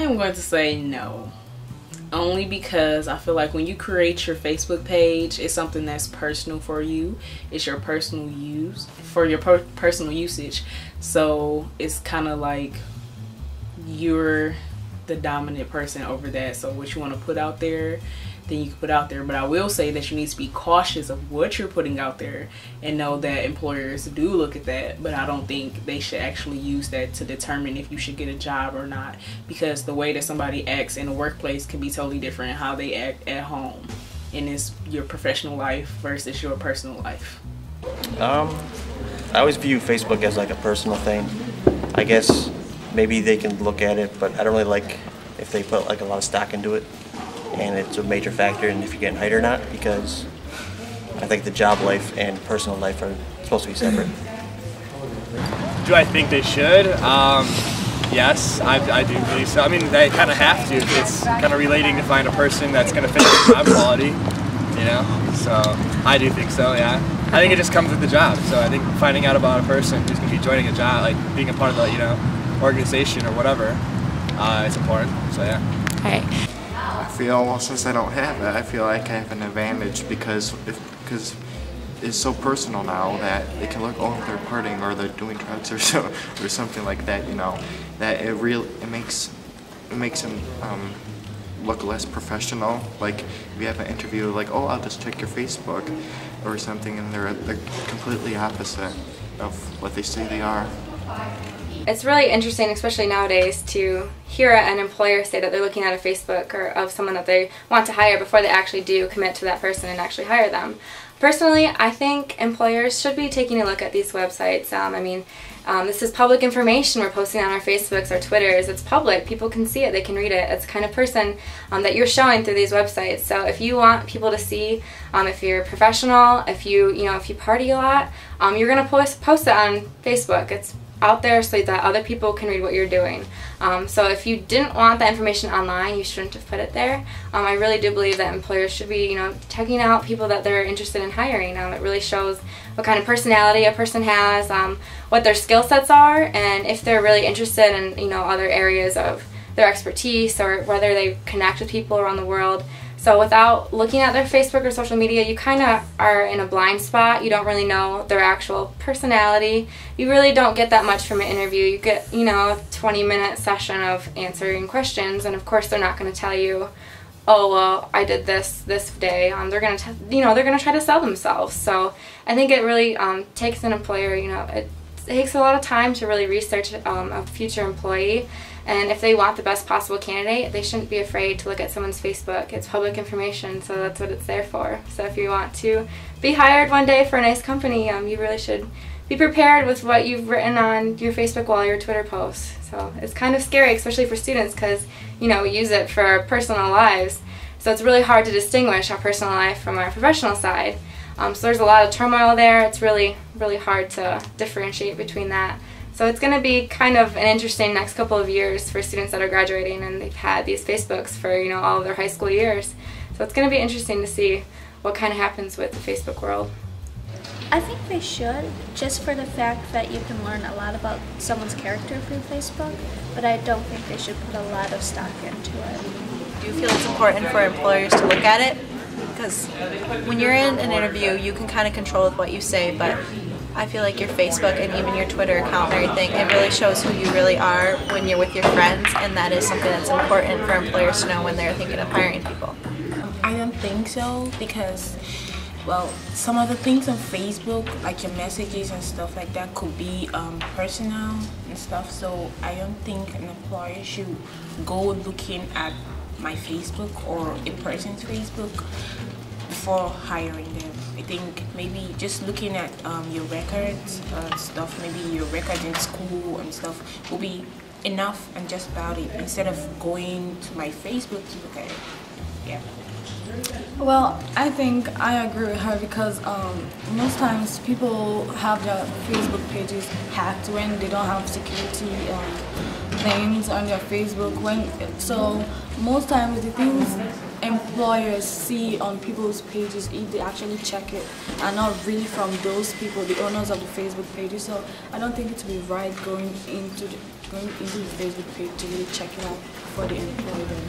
am going to say no. Only because I feel like when you create your Facebook page, it's something that's personal for you. It's your personal use, for your personal usage. So it's kind of like you're the dominant person over that. So what you want to put out there, then you can put out there. But I will say that you need to be cautious of what you're putting out there and know that employers do look at that. But I don't think they should actually use that to determine if you should get a job or not, because the way that somebody acts in the workplace can be totally different how they act at home, and it's your professional life versus your personal life. I always view Facebook as like a personal thing. I guess maybe they can look at it, but I don't really like if they put like a lot of stock into it. And it's a major factor in if you're getting hired or not, because I think the job life and personal life are supposed to be separate. Do I think they should? Yes, I do believe so. I mean, they kind of have to. It's kind of relating to find a person that's going to fit the job quality, you know? So I do think so, yeah. I think it just comes with the job. So I think finding out about a person who's going to be joining a job, like being a part of the, you know, organization or whatever, it's important. So yeah. Right. I feel, well, since I don't have it, I feel like I have an advantage because it's so personal now that they can look, oh, they're partying or they're doing drugs or something like that, you know, that it makes them look less professional. Like if you have an interview, like, oh, I'll just check your Facebook or something, and they're completely opposite of what they say they are. It's really interesting, especially nowadays, to hear an employer say that they're looking at a Facebook or of someone that they want to hire before they actually do commit to that person and actually hire them. Personally, I think employers should be taking a look at these websites. This is public information we're posting on our Facebooks, our Twitters. It's public. People can see it. They can read it. It's the kind of person that you're showing through these websites. So if you want people to see, if you're professional, if you party a lot, you're going to post it on Facebook. It's out there so that other people can read what you're doing. So if you didn't want that information online, you shouldn't have put it there. I really do believe that employers should be, checking out people that they're interested in hiring. It really shows what kind of personality a person has, what their skill sets are, and if they're really interested in, other areas of their expertise or whether they connect with people around the world. So without looking at their Facebook or social media, you kind of are in a blind spot. You don't really know their actual personality. You really don't get that much from an interview. You get, a 20-minute session of answering questions, and of course they're not going to tell you, oh, well, I did this day. They're going to, they're going to try to sell themselves. So I think it really takes an employer, it takes a lot of time to really research a future employee. And if they want the best possible candidate, they shouldn't be afraid to look at someone's Facebook. It's public information, so that's what it's there for. So if you want to be hired one day for a nice company, you really should be prepared with what you've written on your Facebook wall, your Twitter posts. So it's kind of scary, especially for students, because, we use it for our personal lives. So it's really hard to distinguish our personal life from our professional side. So there's a lot of turmoil there. It's really, really hard to differentiate between that. So it's going to be kind of an interesting next couple of years for students that are graduating and they've had these Facebooks for, all of their high school years. So it's going to be interesting to see what kind of happens with the Facebook world. I think they should, just for the fact that you can learn a lot about someone's character through Facebook, but I don't think they should put a lot of stock into it. Do you feel it's important for employers to look at it? Because when you're in an interview, you can kind of control what you say, but I feel like your Facebook and even your Twitter account and everything, it really shows who you really are when you're with your friends, and that is something that's important for employers to know when they're thinking of hiring people. I don't think so, because, well, some of the things on Facebook, like your messages and stuff like that, could be personal and stuff, so I don't think an employer should go looking at my Facebook or a person's Facebook before hiring them. I think maybe just looking at your records and stuff, maybe your records in school and stuff will be enough and just about it, instead of going to my Facebook to look at it. Yeah. Well, I think I agree with her, because most times people have their Facebook pages hacked when they don't have security things on their Facebook. So most times the things employers see on people's pages, if they actually check it, and not really from those people, the owners of the Facebook pages. So I don't think it would be right going into the Facebook page to really check it out before they employ them.